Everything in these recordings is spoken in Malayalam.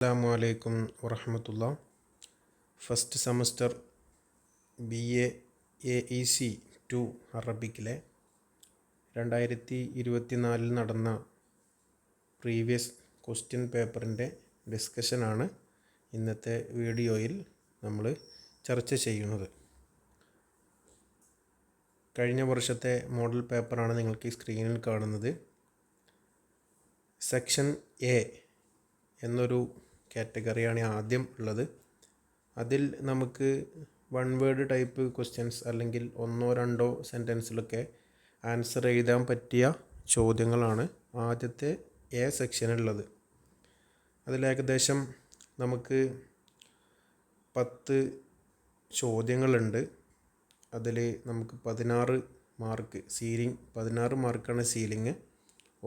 അസ്സലാമു അലൈക്കും വറഹമത്തുള്ള. ഫസ്റ്റ് സെമസ്റ്റർ BA AEC 2 അറബിക്കിലെ 2024 നടന്ന പ്രീവിയസ് ക്വസ്റ്റ്യൻ പേപ്പറിൻ്റെ ഡിസ്കഷനാണ് ഇന്നത്തെ വീഡിയോയിൽ നമ്മൾ ചർച്ച ചെയ്യുന്നത്. കഴിഞ്ഞ വർഷത്തെ മോഡൽ പേപ്പറാണ് നിങ്ങൾക്ക് ഈ സ്ക്രീനിൽ കാണുന്നത്. സെക്ഷൻ A എന്നൊരു കാറ്റഗറിയാണ് ആദ്യം ഉള്ളത്. അതിൽ നമുക്ക് വൺ വേർഡ് ടൈപ്പ് ക്വസ്റ്റ്യൻസ് അല്ലെങ്കിൽ ഒന്നോ രണ്ടോ സെൻറ്റൻസിലൊക്കെ ആൻസർ എഴുതാൻ പറ്റിയ ചോദ്യങ്ങളാണ് ആദ്യത്തെ A സെക്ഷനുള്ളത്. അതിലേകദേശം നമുക്ക് 10 ചോദ്യങ്ങളുണ്ട്. അതിൽ നമുക്ക് 16 മാർക്ക്, 16 മാർക്കാണ് സീലിംഗ്.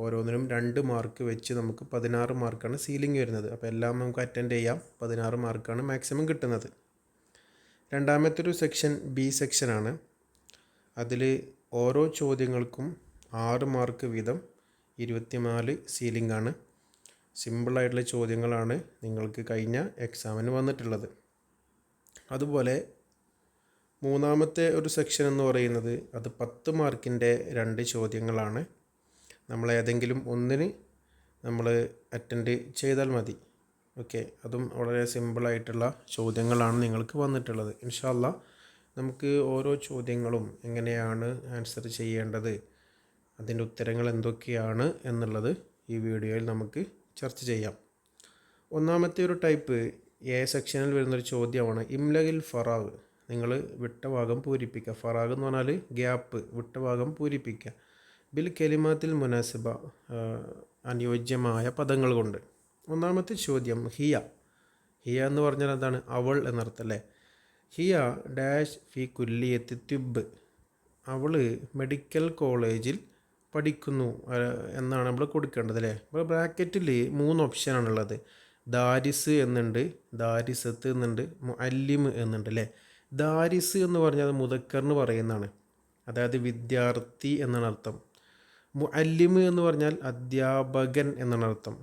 ഓരോന്നിനും 2 മാർക്ക് വെച്ച് നമുക്ക് 16 മാർക്കാണ് സീലിംഗ് വരുന്നത്. അപ്പോൾ എല്ലാം നമുക്ക് അറ്റൻഡ് ചെയ്യാം. 16 മാർക്കാണ് മാക്സിമം കിട്ടുന്നത്. രണ്ടാമത്തെ ഒരു സെക്ഷൻ B സെക്ഷനാണ്. അതിൽ ഓരോ ചോദ്യങ്ങൾക്കും 6 മാർക്ക് വീതം 24 സീലിംഗ് ആണ്. സിമ്പിളായിട്ടുള്ള ചോദ്യങ്ങളാണ് നിങ്ങൾക്ക് കഴിഞ്ഞ എക്സാമിന് വന്നിട്ടുള്ളത്. അതുപോലെ മൂന്നാമത്തെ ഒരു സെക്ഷൻ എന്ന് പറയുന്നത് അത് 10 മാർക്കിൻ്റെ 2 ചോദ്യങ്ങളാണ്. നമ്മൾ ഏതെങ്കിലും ഒന്നിന് നമ്മൾ അറ്റൻഡ് ചെയ്താൽ മതി. ഓക്കെ, അതും വളരെ സിമ്പിളായിട്ടുള്ള ചോദ്യങ്ങളാണ് നിങ്ങൾക്ക് വന്നിട്ടുള്ളത്. ഇൻഷാ അല്ലാഹ് നമുക്ക് ഓരോ ചോദ്യങ്ങളും എങ്ങനെയാണ് ആൻസർ ചെയ്യേണ്ടത്, അതിൻ്റെ ഉത്തരങ്ങൾ എന്തൊക്കെയാണ് എന്നുള്ളത് ഈ വീഡിയോയിൽ നമുക്ക് ചർച്ച ചെയ്യാം. ഒന്നാമത്തെ ഒരു ടൈപ്പ് A സെക്ഷനിൽ വരുന്നൊരു ചോദ്യമാണ് ഇംലഗിൽ ഫറാഗ്. നിങ്ങൾ വിട്ട ഭാഗം പൂരിപ്പിക്കുക. ഫറാഗ് എന്ന് പറഞ്ഞാൽ ഗ്യാപ്പ്, വിട്ട ഭാഗം പൂരിപ്പിക്കുക. ബിൽ കലിമാത്തിൽ മുനാസിബ, അനുയോജ്യമായ പദങ്ങൾ കൊണ്ട്. ഒന്നാമത്തെ ചോദ്യം ഹിയ. ഹിയ എന്ന് പറഞ്ഞാൽ എന്താണ്? അവൾ എന്നർത്ഥം അല്ലേ. ഹിയ ഡാഷ് ഫി കുല്ലിയത്തി തിബ്. അവൾ മെഡിക്കൽ കോളേജിൽ പഠിക്കുന്നു എന്നാണ് നമ്മൾ കൊടുക്കേണ്ടത് അല്ലേ. അപ്പോൾ ബ്രാക്കറ്റിൽ 3 ഓപ്ഷനാണുള്ളത്. ദാരിസ് എന്നുണ്ട്, ദാരിസത്ത് എന്നുണ്ട്, മുഅല്ലിം എന്നുണ്ട് അല്ലേ. ദാരിസ് എന്ന് പറഞ്ഞാൽ അത് മുദക്കറിന് പറയുന്നതാണ്, അതായത് വിദ്യാർത്ഥി എന്നാണ് അർത്ഥം. മുഅല്ലിം എന്ന് പറഞ്ഞാൽ അധ്യാപകൻ എന്നാണ് അർത്ഥം.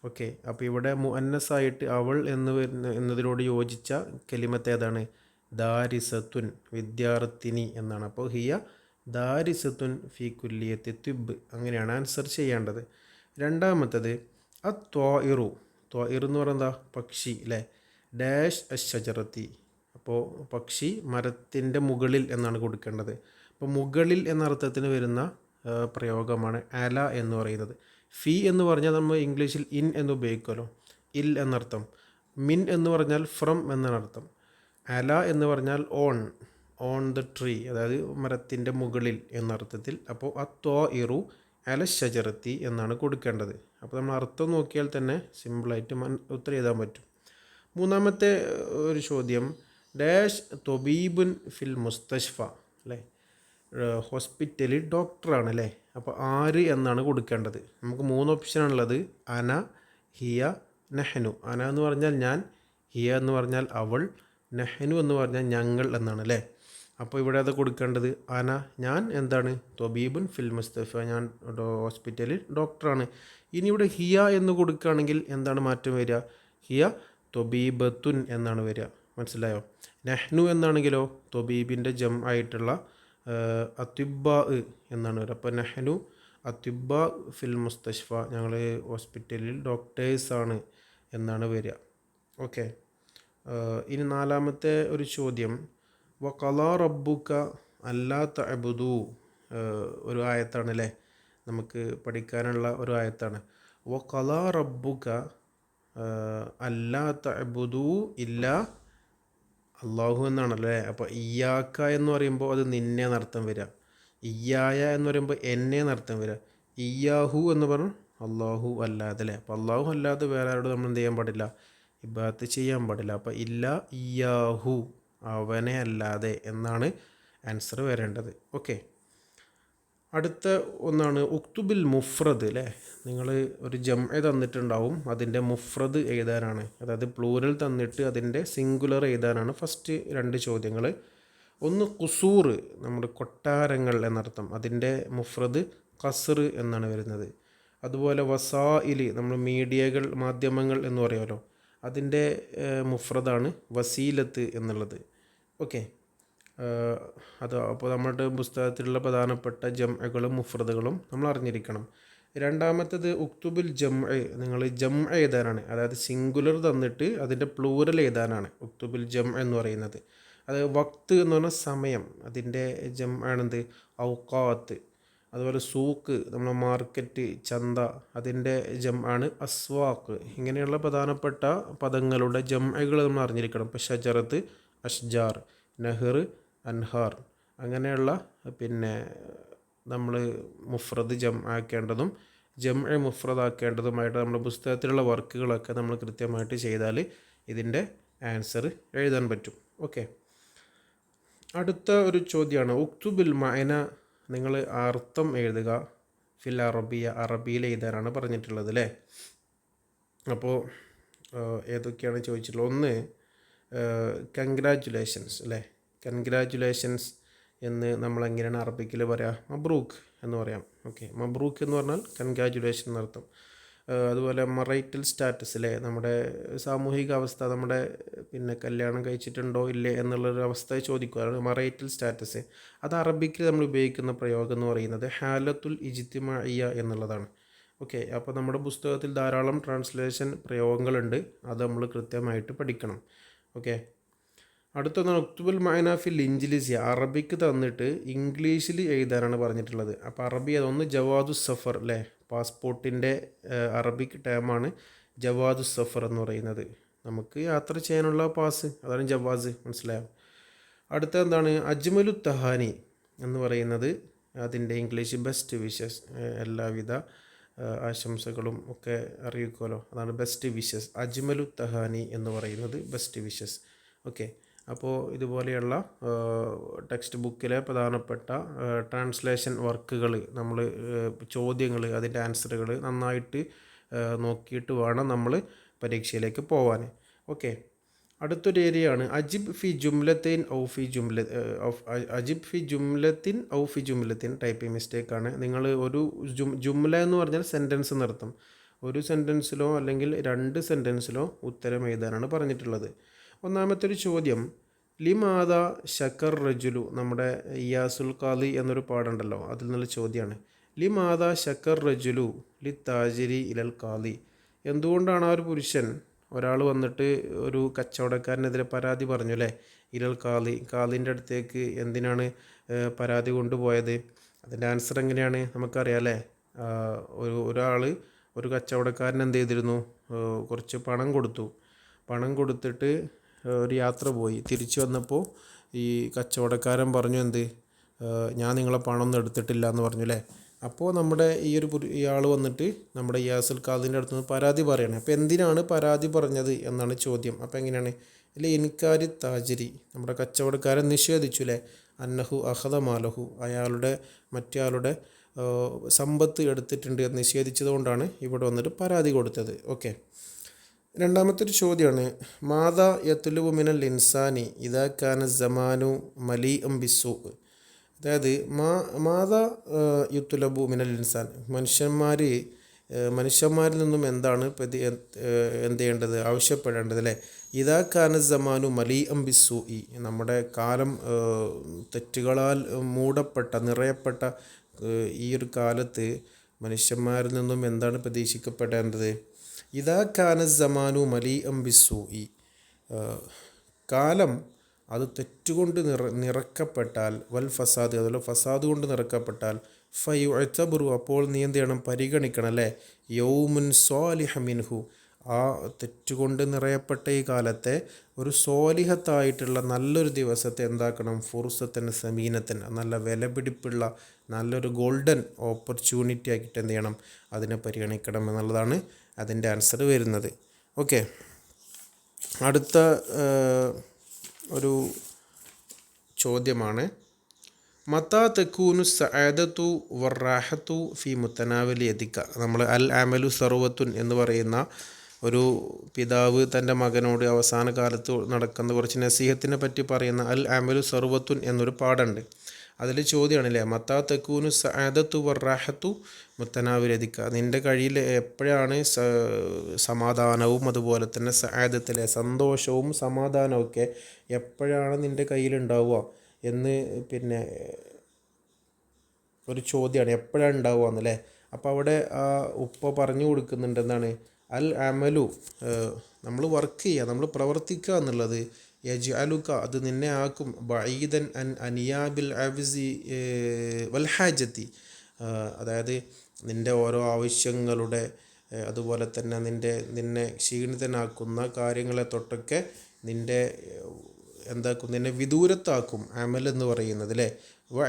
ഓക്കെ, അപ്പോൾ ഇവിടെ മുഅന്നസായിട്ട് അവൾ എന്നതിനോട് യോജിച്ച കലിമത്ത് ഏതാണ്? ദാരിസത്തുൻ, വിദ്യാർത്ഥിനി എന്നാണ്. അപ്പോൾ ഹിയ ദാരിസത്തുൻ ഫി കുല്ലിയത്തി തിബ്, അങ്ങനെയാണ് ആൻസർ ചെയ്യേണ്ടത്. രണ്ടാമത്തത് ത്വാഇറു. ത്വാഇർ എന്ന് പറയുന്നത് പക്ഷി അല്ലേ. ഡാഷ് അശ്ശജറത്തി. അപ്പോൾ പക്ഷി മരത്തിൻ്റെ മുകളിൽ എന്നാണ് കൊടുക്കേണ്ടത്. അപ്പോൾ മുകളിൽ എന്ന അർത്ഥത്തിന് വരുന്ന പ്രയോഗമാണ് അല എന്ന് പറയുന്നത്. ഫി എന്ന് പറഞ്ഞാൽ നമ്മൾ ഇംഗ്ലീഷിൽ ഇൻ എന്ന് ഉപയോഗിക്കുമല്ലോ, ഇൽ എന്നർത്ഥം. മിൻ എന്ന് പറഞ്ഞാൽ ഫ്രം എന്നർത്ഥം. അല എന്ന് പറഞ്ഞാൽ ഓൺ ദ ട്രീ, അതായത് മരത്തിൻ്റെ മുകളിൽ എന്നർത്ഥത്തിൽ. അപ്പോൾ ത്വാഇറു അല ഷജറത്തി എന്നാണ് കൊടുക്കേണ്ടത്. അപ്പോൾ നമ്മൾ അർത്ഥം നോക്കിയാൽ തന്നെ സിമ്പിളായിട്ട് ഉത്തരം എഴുതാൻ പറ്റും. മൂന്നാമത്തെ ഒരു ചോദ്യം ഡാഷ് തൊബീബുൻ ഫിൽ മുസ്തഷ്ഫ അല്ലേ. ഹോസ്പിറ്റലിൽ ഡോക്ടറാണ് അല്ലേ. അപ്പോൾ ആര് എന്നാണ് കൊടുക്കേണ്ടത്. നമുക്ക് 3 ഓപ്ഷനാണുള്ളത്. അന, ഹിയ, നെഹ്നു. അന എന്ന് പറഞ്ഞാൽ ഞാൻ, ഹിയ എന്ന് പറഞ്ഞാൽ അവൾ, നെഹ്നു എന്ന് പറഞ്ഞാൽ ഞങ്ങൾ എന്നാണ് അല്ലേ. അപ്പോൾ ഇവിടെ അത് കൊടുക്കേണ്ടത് അന, ഞാൻ എന്താണ്? തൊബീബുൻ ഫിൽ മുസ്തഫ, ഞാൻ ഹോസ്പിറ്റലിൽ ഡോക്ടറാണ്. ഇനി ഇവിടെ ഹിയ എന്ന് കൊടുക്കുകയാണെങ്കിൽ എന്താണ് മാറ്റം വരിക? ഹിയ തൊബീബത്തുൻ എന്നാണ് വരിക. മനസ്സിലായോ? നെഹ്നു എന്നാണെങ്കിലോ തൊബീബിൻ്റെ ജം ആയിട്ടുള്ള അത്യുബ എന്നാണ് വരിക. അപ്പോൾ നെഹ്നു അത്യുബ ഫിൽ മുസ്തഷ്ഫ, ഞങ്ങൾ ഹോസ്പിറ്റലിൽ ഡോക്ടേഴ്സാണ് എന്നാണ് വരിക. ഓക്കെ, ഇനി നാലാമത്തെ ഒരു ചോദ്യം വഖളാ റബ്ബുക അല്ലാ തഅബുദു. ഒരു ആയത്താണ് അല്ലേ, നമുക്ക് പഠിക്കാനുള്ള ഒരു ആയത്താണ്. വഖളാ റബ്ബുക അല്ലാ തഅബുദു ഇല്ലാ അള്ളാഹു എന്നാണല്ലേ. അപ്പോൾ ഇയ്യാക്ക എന്ന് പറയുമ്പോൾ അത് നിന്നെ എന്നർത്ഥം വരിക. ഇയ്യായ എന്ന് പറയുമ്പോൾ എന്നെ എന്നർത്ഥം വരിക. ഇയ്യാഹു എന്ന് പറഞ്ഞാൽ അള്ളാഹു അല്ലാതെ അല്ലേ. അപ്പോൾ അള്ളാഹു അല്ലാതെ വേറെ ആരോട് നമ്മൾ എന്ത് ചെയ്യാൻ പാടില്ല? ഇബാദത്ത് ചെയ്യാൻ പാടില്ല. അപ്പോൾ ഇല്ല ഇയ്യാഹു, അവനെ അല്ലാതെ എന്നാണ് ആൻസർ വരേണ്ടത്. ഓക്കെ, അടുത്ത ഒന്നാണ് ഉക്തുബിൽ മുഫ്രദ് അല്ലേ. നിങ്ങൾ ഒരു ജംഅ തന്നിട്ടുണ്ടാവും, അതിൻ്റെ മുഫ്രദ് എഴുതാനാണ്, അതായത് പ്ലൂരൽ തന്നിട്ട് അതിൻ്റെ സിംഗുലർ എഴുതാനാണ് ഫസ്റ്റ് 2 ചോദ്യങ്ങൾ. ഒന്ന് ഖുസൂർ, നമ്മുടെ കൊട്ടാരങ്ങൾ എന്നർത്ഥം, അതിൻ്റെ മുഫ്രദ് ഖസ്ർ എന്നാണ് വരുന്നത്. അതുപോലെ വസായിലി, നമ്മൾ മീഡിയകൾ, മാധ്യമങ്ങൾ എന്ന് പറയുമല്ലോ, അതിൻ്റെ മുഫ്രദാണ് വസീലത്ത് എന്നുള്ളത്. ഓക്കെ, അത് അപ്പോൾ നമ്മുടെ പുസ്തകത്തിലുള്ള പ്രധാനപ്പെട്ട ജംഅകളും മുഫ്രദുകളും നമ്മൾ അറിഞ്ഞിരിക്കണം. രണ്ടാമത്തേത് ഉക്തുബിൽ ജംഅ, നിങ്ങൾ ജംഅ എഴുതാനാണ്, അതായത് സിംഗുലർ തന്നിട്ട് അതിൻ്റെ പ്ലൂറൽ എഴുതാനാണ് ഉക്തുബിൽ ജംഅ എന്ന് പറയുന്നത്. അത് വക്ത് എന്ന് പറഞ്ഞാൽ സമയം, അതിൻ്റെ ജംആണെന്ത് ഔഖാത്ത്. അതുപോലെ സൂക്ക്, നമ്മുടെ മാർക്കറ്റ്, ചന്ത, അതിൻ്റെ ജംആണ് അസ്വാഖ്. ഇങ്ങനെയുള്ള പ്രധാനപ്പെട്ട പദങ്ങളുടെ ജംഅകൾ നമ്മൾ അറിഞ്ഞിരിക്കണം. ഇപ്പോൾ ഷജറത്ത് അഷ്ജാർ, നെഹ്ർ അൻഹാർ, അങ്ങനെയുള്ള പിന്നെ നമ്മൾ മുഫ്രദ് ആക്കേണ്ടതും ജംഅ മുഫ്രദാക്കേണ്ടതുമായിട്ട് നമ്മുടെ പുസ്തകത്തിലുള്ള വർക്കുകളൊക്കെ നമ്മൾ കൃത്യമായിട്ട് ചെയ്താൽ ഇതിൻ്റെ ആൻസർ എഴുതാൻ പറ്റും. ഓക്കെ, അടുത്ത ഒരു ചോദ്യമാണ് ഉക്തുബിൽ മഅന, നിങ്ങൾ അർത്ഥം എഴുതുക ഫിൽ അറബിയ, അറബിയിൽ എഴുതാനാണ് പറഞ്ഞിട്ടുള്ളത് അല്ലേ. അപ്പോൾ ഏതൊക്കെയാണ് ചോദിച്ചിട്ടുള്ളത്? ഒന്ന് കൺഗ്രാജുലേഷൻസ് അല്ലേ. കൺഗ്രാജുലേഷൻസ് എന്ന് നമ്മൾ എങ്ങനെയാണ് അറബിക്കിൽ പറയാം? മബ്രൂക്ക് എന്ന് പറയാം. ഓക്കെ, മബ്രൂക്ക് എന്ന് പറഞ്ഞാൽ കൺഗ്രാജുലേഷൻ എന്നർത്ഥം. അതുപോലെ മറൈറ്റൽ സ്റ്റാറ്റസ് അല്ലേ, നമ്മുടെ സാമൂഹിക അവസ്ഥ, നമ്മുടെ പിന്നെ കല്യാണം കഴിച്ചിട്ടുണ്ടോ ഇല്ലേ എന്നുള്ളൊരു അവസ്ഥ ചോദിക്കുകയാണ്. മറൈറ്റൽ സ്റ്റാറ്റസ് അത് അറബിക്കിൽ നമ്മൾ ഉപയോഗിക്കുന്ന പ്രയോഗം എന്ന് പറയുന്നത് ഹാലത്തുൽ ഇജ്തിമാഇയ്യ എന്നുള്ളതാണ്. ഓക്കെ, അപ്പോൾ നമ്മുടെ പുസ്തകത്തിൽ ധാരാളം ട്രാൻസ്ലേഷൻ പ്രയോഗങ്ങളുണ്ട്, അത് നമ്മൾ കൃത്യമായിട്ട് പഠിക്കണം. ഓക്കെ, അടുത്തൊന്നാണ് ഉക്തുബുൽ മഅന ഫിൽ ഇൻജിലിസിയ, അറബിക്ക് തന്നിട്ട് ഇംഗ്ലീഷിൽ എഴുതാനാണ് പറഞ്ഞിട്ടുള്ളത്. അപ്പോൾ അറബി അതൊന്ന് ജവാദു സഫർ അല്ലേ, പാസ്പോർട്ടിൻ്റെ അറബിക് ടേമാണ് ജവാദു സഫർ എന്ന് പറയുന്നത്. നമുക്ക് യാത്ര ചെയ്യാനുള്ള പാസ്, അതാണ് ജവാസ്, മനസ്സിലായോ? അടുത്ത എന്താണ് അജ്മലു തഹാനി എന്ന് പറയുന്നത്, അതിൻ്റെ ഇംഗ്ലീഷ് ബെസ്റ്റ് വിഷസ്, എല്ലാവിധ ആശംസകളും ഒക്കെ അറിയിക്കുമല്ലോ, അതാണ് ബെസ്റ്റ് വിഷസ്. അജ്മലു തഹാനി എന്ന് പറയുന്നത് ബെസ്റ്റ് വിഷസ്. ഓക്കെ, അപ്പോൾ ഇതുപോലെയുള്ള ടെക്സ്റ്റ് ബുക്കിലെ പ്രധാനപ്പെട്ട ട്രാൻസ്ലേഷൻ വർക്കുകൾ, നമ്മൾ ചോദ്യങ്ങൾ, അതിൻ്റെ ആൻസറുകൾ നന്നായിട്ട് നോക്കിയിട്ട് വേണം നമ്മൾ പരീക്ഷയിലേക്ക് പോവാൻ. ഓക്കെ, അടുത്തൊരു ഏരിയയാണ് അജിബ് ഫി ജുംലത്തിൻ ഔ ഫി അജിബ് ഫി ജുംലത്തിൻ ഔ ഫി ജുംലത്തിൻ. ടൈപ്പിംഗ് മിസ്റ്റേക്കാണ്. നിങ്ങൾ ഒരു ജുംല എന്ന് പറഞ്ഞാൽ സെൻറ്റൻസ് എന്നർത്ഥം. ഒരു സെൻറ്റൻസിലോ അല്ലെങ്കിൽ രണ്ട് സെൻറ്റൻസിലോ ഉത്തരം എഴുതാനാണ് പറഞ്ഞിട്ടുള്ളത്. ഒന്നാമത്തെ ഒരു ചോദ്യം, ലിമാദ ഷക്കർ റജുലു, നമ്മുടെ ഇയാസുൽ ഖാദി എന്നൊരു പാടുണ്ടല്ലോ, അതിൽ നിന്നുള്ള ചോദ്യമാണ്. ലിമാദ ഷക്കർ റജുലു ലി താജിരി ഇലൽ ഖാദി, എന്തുകൊണ്ടാണ് ആ ഒരു പുരുഷൻ, ഒരാൾ വന്നിട്ട് ഒരു കച്ചവടക്കാരനെതിരെ പരാതി പറഞ്ഞു അല്ലേ, ഇലൽ ഖാദി, ഖാദിൻ്റെ അടുത്തേക്ക് എന്തിനാണ് പരാതി കൊണ്ടുപോയത്? അതിൻ്റെ ആൻസർ എങ്ങനെയാണ് നമുക്കറിയാം അല്ലേ. ഒരാൾ ഒരു കച്ചവടക്കാരൻ എന്ത് ചെയ്തിരുന്നു, കുറച്ച് പണം കൊടുത്തിട്ട് ഒരു യാത്ര പോയി. തിരിച്ചു വന്നപ്പോൾ ഈ കച്ചവടക്കാരൻ പറഞ്ഞു, എന്ത്, ഞാൻ നിങ്ങളെ പണമൊന്നും എടുത്തിട്ടില്ല എന്ന് പറഞ്ഞു അല്ലേ. അപ്പോൾ നമ്മുടെ ഇയാൾ വന്നിട്ട് നമ്മുടെ ഇയാസുൽ ഖാദിൻ്റെ അടുത്ത് നിന്ന് പരാതി പറയണേ. അപ്പോൾ എന്തിനാണ് പരാതി പറഞ്ഞത് എന്നാണ് ചോദ്യം. അപ്പോൾ എങ്ങനെയാണ്? അല്ലെ ഇൻകാരി താജിരി, നമ്മുടെ കച്ചവടക്കാരൻ നിഷേധിച്ചു അല്ലേ, അന്നഹു അഹദ മാലഹു, മറ്റയാളുടെ സമ്പത്ത് എടുത്തിട്ടുണ്ട് എന്ന് നിഷേധിച്ചതുകൊണ്ടാണ് ഇവിടെ വന്നിട്ട് പരാതി കൊടുത്തത്. ഓക്കെ, രണ്ടാമത്തെ ഒരു ചോദ്യമാണ് മാതാ യത്തുലുബു മിനൽ ഇൻസാനി ഇദാ കാന സമാനു മലീ ബിസ്സൂ, അതായത് മാതാ യുത്തുലബു മിനൽ ഇൻസാൻ, മനുഷ്യന്മാരിൽ നിന്നും എന്താണ് എന്ത് ചെയ്യേണ്ടത്, ആവശ്യപ്പെടേണ്ടത് അല്ലേ. ഇദാ കാന സമാനു മലീ ബിസ്സൂ, നമ്മുടെ കാലം തെറ്റുകളാൽ നിറയപ്പെട്ട ഈ ഒരു കാലത്ത് മനുഷ്യന്മാരിൽ നിന്നും എന്താണ് പ്രതീക്ഷിക്കപ്പെടേണ്ടത്? ഇദാ കാന സമാനു മലീ ബിസ്സൂ, കാലം അത് തെറ്റുകൊണ്ട് നിറക്കപ്പെട്ടാൽ, വൽ ഫസാദ്, അതുപോലെ ഫസാദ് കൊണ്ട് നിറക്കപ്പെട്ടാൽ, ഫയുഅ്തബറു, അപ്പോൾ നീ എന്ത് ചെയ്യണം, പരിഗണിക്കണം അല്ലേ, യൗമുൻ സ്വാലിഹ മിൻഹു, ആ തെറ്റുകൊണ്ട് നിറയപ്പെട്ട ഈ കാലത്തെ ഒരു സ്വാലിഹത്തായിട്ടുള്ള നല്ലൊരു ദിവസത്തെ എന്താക്കണം, ഫുർസത്തൻ സമീനത്തൻ, നല്ല വിലപിടിപ്പുള്ള നല്ലൊരു ഗോൾഡൻ ഓപ്പർച്യൂണിറ്റി ആക്കിയിട്ട് എന്ത് ചെയ്യണം, അതിനെ പരിഗണിക്കണം എന്നുള്ളതാണ് അതിൻ്റെ ആൻസർ വരുന്നത്. ഓക്കെ, അടുത്ത ഒരു ചോദ്യമാണ് മത്താ തെക്കൂനു സഅദത്തു വറാഹത്തു ഫി മുത്തനാവലി യദിക. നമ്മൾ അൽ അമലു സർവത്തുൻ എന്ന് പറയുന്ന ഒരു പിതാവ് തൻ്റെ മകനോട് അവസാന കാലത്ത് നടക്കുന്ന കുറച്ച് നസീഹത്തിനെ പറ്റി പറയുന്ന അൽ അമലു സർവത്തുൻ എന്നൊരു പാഠമുണ്ട്. അതിൽ ചോദ്യമാണല്ലേ, മത്താ തെക്കൂനു സഅദത്തു വറാഹത്തു മുത്തനാവിരതിക്ക, നിൻ്റെ കയ്യിൽ എപ്പോഴാണ് സമാധാനവും അതുപോലെ തന്നെ സഅദത്തിലെ സന്തോഷവും സമാധാനവും ഒക്കെ എപ്പോഴാണ് നിൻ്റെ കയ്യിലുണ്ടാവുക എന്ന് പിന്നെ ഒരു ചോദ്യമാണ്, എപ്പോഴാണ് ഉണ്ടാവുക എന്നല്ലേ. അപ്പോൾ അവിടെ ആ ഉപ്പ പറഞ്ഞു കൊടുക്കുന്നുണ്ട് എന്താണ്, അൽ അമലു, നമ്മൾ വർക്ക് ചെയ്യുക, നമ്മൾ പ്രവർത്തിക്കുക എന്നുള്ളത്, യജ്അലുക, അത് നിന്നെ ആക്കും, ബഈദൻ അൻ അനിയാബിൽ അവിസി വൽ ഹാജത്തി, അതായത് നിൻ്റെ ഓരോ ആവശ്യങ്ങളുടെ അതുപോലെ തന്നെ നിന്നെ ക്ഷീണിതനാക്കുന്ന കാര്യങ്ങളെ തൊട്ടൊക്കെ നിൻ്റെ എന്താക്കും, നിന്നെ വിദൂരത്താക്കും അമൽ എന്ന് പറയുന്നത് അല്ലേ.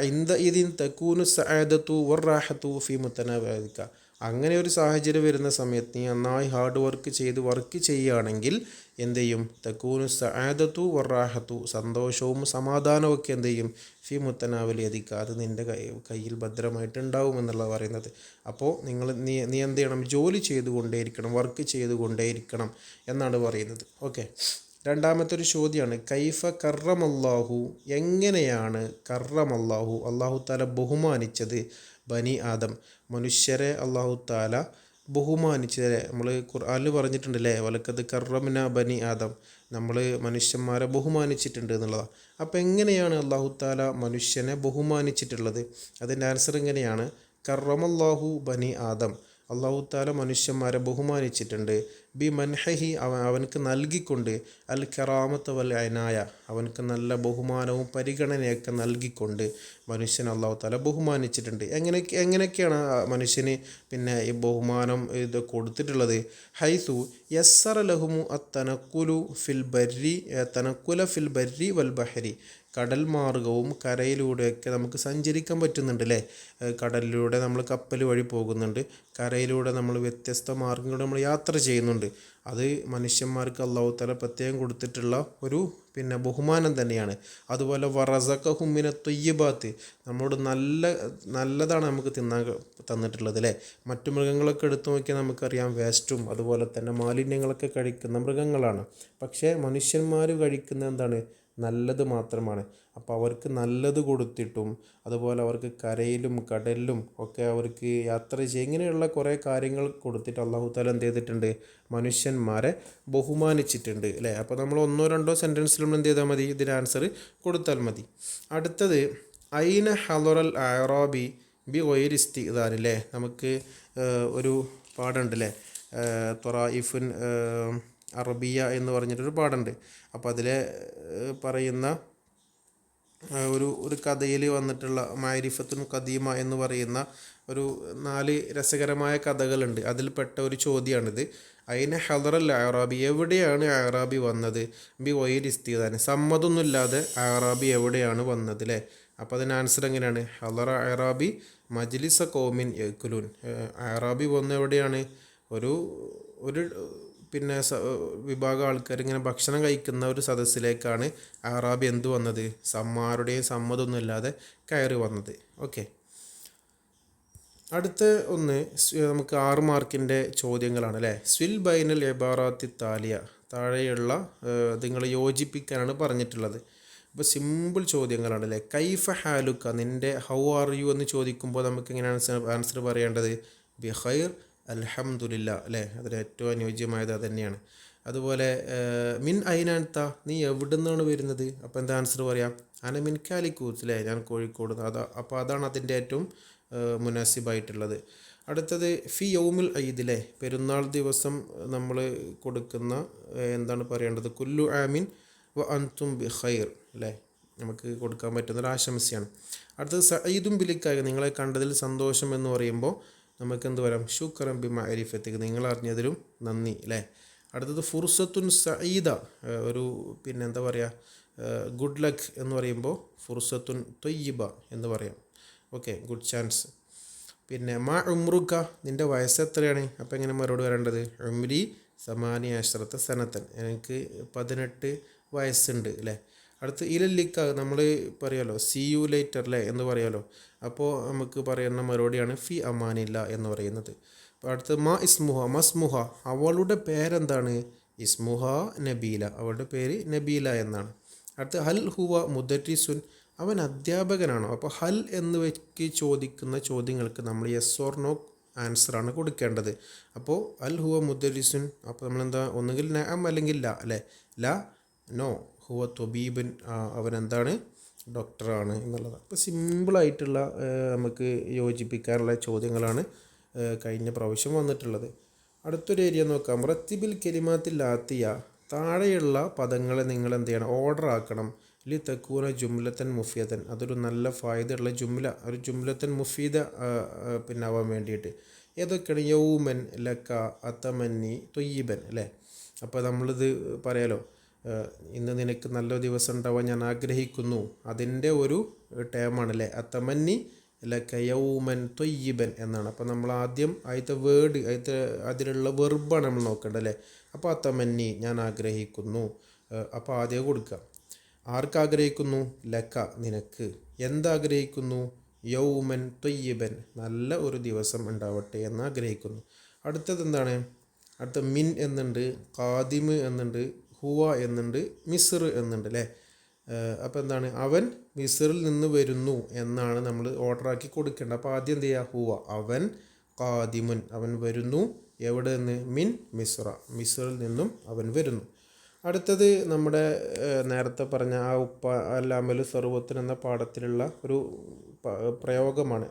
ഇന്ത ഇതിൻ തക്കൂനു സഅദത്തു വറാഹത്തു ഫി മുത്തനാബിക, അങ്ങനെ ഒരു സാഹചര്യം വരുന്ന സമയത്ത് നീ നന്നായി ഹാർഡ് വർക്ക് ചെയ്യുകയാണെങ്കിൽ എന്ത് ചെയ്യും, തക്കൂനു സഅദത്തു വറാഹത്തു, സന്തോഷവും സമാധാനവും ഒക്കെ എന്ത് ചെയ്യും, ഫി മുത്തനാവലിയതിക്ക, അത് നിൻ്റെ കയ്യിൽ ഭദ്രമായിട്ട് ഉണ്ടാവും എന്നുള്ളത് പറയുന്നത്. അപ്പോൾ നീ എന്ത് ചെയ്യണം, ജോലി ചെയ്തുകൊണ്ടേയിരിക്കണം, വർക്ക് ചെയ്തുകൊണ്ടേയിരിക്കണം എന്നാണ് പറയുന്നത്. ഓക്കെ, രണ്ടാമത്തെ ഒരു ചോദ്യമാണ്, കൈഫ കറമല്ലാഹു, എങ്ങനെയാണ് കറമല്ലാഹു, അള്ളാഹു താല ബഹുമാനിച്ചത്, ബനി ആദം, മനുഷ്യരെ അള്ളാഹു താല ബഹുമാനിച്ചത്. നമ്മൾ ഖുർആനിൽ പറഞ്ഞിട്ടുണ്ടല്ലേ, വലക്കത് കറംന ബനി ആദം, നമ്മൾ മനുഷ്യന്മാരെ ബഹുമാനിച്ചിട്ടുണ്ട് എന്നുള്ളതാണ്. അപ്പോൾ എങ്ങനെയാണ് അള്ളാഹു താല മനുഷ്യനെ ബഹുമാനിച്ചിട്ടുള്ളത്? അതിൻ്റെ ആൻസർ എങ്ങനെയാണ്, കറമല്ലാഹു ബനി ആദം, അള്ളാഹു താല മനുഷ്യന്മാരെ ബഹുമാനിച്ചിട്ടുണ്ട്, ബി മൻഹി, അവനക്ക് നൽകിക്കൊണ്ട്, അൽ കറാമത്ത് വൽ അനായ, അവനക്ക് നല്ല ബഹുമാനവും പരിഗണനയൊക്കെ നൽകിക്കൊണ്ട് മനുഷ്യൻ അള്ളാഹു താല ബഹുമാനിച്ചിട്ടുണ്ട്. എങ്ങനെയൊക്കെയാണ് മനുഷ്യന് പിന്നെ ഈ ബഹുമാനം ഇത് കൊടുത്തിട്ടുള്ളത്? ഹൈസു യസ്സറ ലഹുമു തനക്കുല ഫിൽ ബർരി വൽ ബഹരി, കടൽ മാർഗവും കരയിലൂടെയൊക്കെ നമുക്ക് സഞ്ചരിക്കാൻ പറ്റുന്നുണ്ട് അല്ലേ. കടലിലൂടെ നമ്മൾ കപ്പൽ വഴി പോകുന്നുണ്ട്, കരയിലൂടെ നമ്മൾ വ്യത്യസ്ത മാർഗങ്ങളിലൂടെ നമ്മൾ യാത്ര ചെയ്യുന്നുണ്ട്. അത് മനുഷ്യന്മാർക്ക് അള്ളാഹു തആല പ്രത്യേകം കൊടുത്തിട്ടുള്ള ഒരു പിന്നെ ബഹുമാനം തന്നെയാണ്. അതുപോലെ വറസഖഹും മിന ത്വയ്യിബാത്ത്, നമ്മളോട് നല്ലതാണ് നമുക്ക് തിന്നാൻ തന്നിട്ടുള്ളത് അല്ലേ. മറ്റു മൃഗങ്ങളൊക്കെ എടുത്തു നോക്കിയാൽ നമുക്കറിയാം വേസ്റ്റും അതുപോലെ തന്നെ മാലിന്യങ്ങളൊക്കെ കഴിക്കുന്ന മൃഗങ്ങളാണ്. പക്ഷേ മനുഷ്യന്മാർ കഴിക്കുന്ന എന്താണ്, നല്ലത് മാത്രമാണ്. അപ്പോൾ അവർക്ക് നല്ലത് കൊടുത്തിട്ടും അതുപോലെ അവർക്ക് കരയിലും കടലിലും ഒക്കെ അവർക്ക് യാത്ര ചെയ്യുക, ഇങ്ങനെയുള്ള കുറേ കാര്യങ്ങൾ കൊടുത്തിട്ട് അള്ളാഹു തആല എന്ത് ചെയ്തിട്ടുണ്ട്, മനുഷ്യന്മാരെ ബഹുമാനിച്ചിട്ടുണ്ട് അല്ലേ. അപ്പോൾ നമ്മൾ ഒന്നോ രണ്ടോ സെൻറ്റൻസിലും എന്ത് ചെയ്താൽ മതി, ഇതിന് ആൻസർ കൊടുത്താൽ മതി. അടുത്തത് ഐന ഹളറൽ അറാബി ബി ഗൈരിസ്തിഇദാൻ അല്ലേ. നമുക്ക് ഒരു പാഠമുണ്ട് അല്ലേ, ത്വറായിഫുൻ അറബിയ എന്ന് പറഞ്ഞിട്ടൊരു പാഠമുണ്ട്. അപ്പോൾ അതിൽ പറയുന്ന ഒരു കഥയിൽ വന്നിട്ടുള്ള മാരിഫത്തുൻ ഖദീമ എന്ന് പറയുന്ന ഒരു 4 രസകരമായ കഥകളുണ്ട്. അതിൽപ്പെട്ട ഒരു ചോദ്യമാണിത്. അയിന ഹളറൽ അറാബി, എവിടെയാണ് അറാബി വന്നത്, ബി ഗൈരി ഇസ്തിദാൻ, സമ്മതമൊന്നുമില്ലാതെ അറാബി എവിടെയാണ് വന്നത് അല്ലേ. അപ്പോൾ അതിന് ആൻസർ എങ്ങനെയാണ്, ഹളറ അറാബി മജ്ലിസ ഖൗമിൻ യഅ്കുലൂൻ, അറാബി വന്ന എവിടെയാണ്, ഒരു പിന്നെ വിഭാഗം ആൾക്കാർ ഇങ്ങനെ ഭക്ഷണം കഴിക്കുന്ന ഒരു സദസ്സിലേക്കാണ് അറാബി എന്ത് വന്നത്, ആരുടെയും സമ്മതമൊന്നുമില്ലാതെ കയറി വന്നത്. ഓക്കെ, അടുത്ത ഒന്ന് നമുക്ക് 6 മാർക്കിൻ്റെ ചോദ്യങ്ങളാണ് അല്ലേ. സ്വിൽ ബൈനൽ ഇബാറാത്തി താലിയ, താഴെയുള്ള നിങ്ങൾ യോജിപ്പിക്കാനാണ് പറഞ്ഞിട്ടുള്ളത്. ഇപ്പോൾ സിമ്പിൾ ചോദ്യങ്ങളാണ് അല്ലേ. കൈഫ ഹാലുക്ക, നിൻ്റെ ഹൗ ആർ യു എന്ന് ചോദിക്കുമ്പോൾ നമുക്ക് എങ്ങനെയാണ് ആൻസർ പറയേണ്ടത്, ബി ഖൈർ അൽഹംദുലില്ലാ അല്ലേ. അതിന് ഏറ്റവും അനുയോജ്യമായത് അത് തന്നെയാണ്. അതുപോലെ മിൻ ഐനാൻത, നീ എവിടെ നിന്നാണ് വരുന്നത്, അപ്പോൾ എന്താ ആൻസർ പറയാം, അന മിൻ കാലിക്കൂത്ത് അല്ലേ, ഞാൻ കോഴിക്കോട്. അപ്പോൾ അതാണ് അതിൻ്റെ ഏറ്റവും മുനാസിബായിട്ടുള്ളത്. അടുത്തത് ഫി യൗമുൽ ഈദ് അല്ലേ, പെരുന്നാൾ ദിവസം നമ്മൾ കൊടുക്കുന്ന എന്താണ് പറയേണ്ടത്, കുല്ലു ആമിൻ വ അൻതും ബി ഖൈർ അല്ലേ, നമുക്ക് കൊടുക്കാൻ പറ്റുന്നൊരു ആശംസയാണ്. അടുത്തത് സഈദും ബിലിക്കായ, നിങ്ങളെ കണ്ടതിൽ സന്തോഷം എന്ന് പറയുമ്പോൾ നമുക്ക് എന്ത് പറയാം, ശുക്രൻ ബി മഅരിഫത്തിക്ക്, നിങ്ങൾ അറിഞ്ഞതിലും നന്ദി അല്ലേ. അടുത്തത് ഫുർസത്തുൻ സഈദ, ഒരു പിന്നെ എന്താ പറയുക, ഗുഡ് ലക്ക് എന്ന് പറയുമ്പോൾ ഫുർസത്തുൻ ത്വയ്യിബ എന്ന് പറയാം. Okay, good chance. പിന്നെ മാ ഉമ്രുക, നിൻ്റെ വയസ്സ് എത്രയാണ്, അപ്പോൾ എങ്ങനെ മറുപടി വരേണ്ടത്, ഉംരി സമാനി അശ്രത്ത സനത്തൻ, എനിക്ക് 18 വയസ്സുണ്ട് അല്ലേ. അടുത്ത് ഇലല്ലിക്ക, നമ്മൾ പറയുമല്ലോ സി യു ലേറ്റർ അല്ലേ എന്ന് പറയുമല്ലോ, അപ്പോൾ നമുക്ക് പറയുന്ന മറുപടിയാണ് ഫി അമാനില്ല എന്ന് പറയുന്നത്. അപ്പോൾ അടുത്ത് മാ ഇസ്മുഹ മസ്മുഹ, അവളുടെ പേരെന്താണ്, ഇസ്മുഹ നബീല, അവളുടെ പേര് നബീല എന്നാണ്. അടുത്ത് ഹൽ ഹുവ മുദരിസുൻ, അവൻ അധ്യാപകനാണോ? അപ്പോൾ ഹൽ എന്ന് വെച്ച് ചോദിക്കുന്ന ചോദ്യങ്ങൾക്ക് നമ്മൾ യെസ് ഓർ നോ ആൻസറാണ് കൊടുക്കേണ്ടത്. അപ്പോൾ അൽ ഹുവ മുദരിസുൻ, അപ്പോൾ നമ്മളെന്താ ഒന്നുകിൽ നഅം അല്ലെങ്കിൽ ല അല്ലേ, ല നോ, ഹുവ തൊബീബൻ അവൻ എന്താണ്, ഡോക്ടറാണ് എന്നുള്ളത്. അപ്പോൾ സിമ്പിളായിട്ടുള്ള നമുക്ക് യോജിപ്പിക്കാനുള്ള ചോദ്യങ്ങളാണ് കഴിഞ്ഞ പ്രാവശ്യം വന്നിട്ടുള്ളത്. അടുത്തൊരു ഏരിയ നോക്കാം. റത്തിബിൽ കെലിമാത്തിൽ ആത്തിയ, താഴെയുള്ള പദങ്ങളെ നിങ്ങൾ എന്ത് ചെയ്യണം, ഓർഡർ ആക്കണം. ലി തക്കൂന ജുംലത്തൻ മുഫീദൻ, അതൊരു നല്ല ഫായദയുള്ള ജുംല, ഒരു ജുംലത്തൻ മുഫീദ പിന്നെ ആവാൻ വേണ്ടിയിട്ട്. ഏതൊക്കെയാണ്? യൗമൻ, ലക്ക, അത്തമന്നി, തൊയ്യിബൻ അല്ലേ. അപ്പോൾ നമ്മളിത് പറയാലോ, ഇന്ന് നിനക്ക് നല്ലൊരു ദിവസം ഉണ്ടാവാൻ ഞാൻ ആഗ്രഹിക്കുന്നു, അതിൻ്റെ ഒരു ടേമാണ് അല്ലേ, അത്തമന്നി ലക്ക യൗമൻ തൊയ്യിബൻ എന്നാണ്. അപ്പോൾ നമ്മൾ ആദ്യം ആദ്യത്തെ വേർഡ്, അതിലുള്ള വെർബാണ് നമ്മൾ നോക്കേണ്ടത് അല്ലേ. അപ്പോൾ അത്തമന്നി ഞാൻ ആഗ്രഹിക്കുന്നു, അപ്പോൾ ആദ്യം കൊടുക്കുക. ആർക്കാഗ്രഹിക്കുന്നു? ലക്ക നിനക്ക്. എന്താഗ്രഹിക്കുന്നു? യൗമൻ തൊയ്യിബൻ നല്ല ഒരു ദിവസം ഉണ്ടാവട്ടെ എന്ന് ആഗ്രഹിക്കുന്നു. അടുത്തത് എന്താണ്? അടുത്ത മിൻ എന്നുണ്ട്, ഖാദിമ് എന്നുണ്ട്, ഹുവ എന്നുണ്ട്, മിസ്ർ എന്നുണ്ട് അല്ലേ. അപ്പോൾ എന്താണ്? അവൻ മിസ്റിൽ നിന്ന് വരുന്നു എന്നാണ് നമ്മൾ ഓർഡറാക്കി കൊടുക്കേണ്ടത്. അപ്പോൾ ആദ്യം എന്ത് ചെയ്യുക? ഹുവ, അവൻ, ഖാദിമുൻ അവൻ വരുന്നു, എവിടെ നിന്ന്? മിൻ മിസ്ര, മിസ്റിൽ നിന്നും അവൻ വരുന്നു. അടുത്തത് നമ്മുടെ നേരത്തെ പറഞ്ഞ ആ ഉപ്പ അല്ലാമൽ സർവത്തിന് എന്ന പാഠത്തിലുള്ള ഒരു പ്രയോഗമാണ്.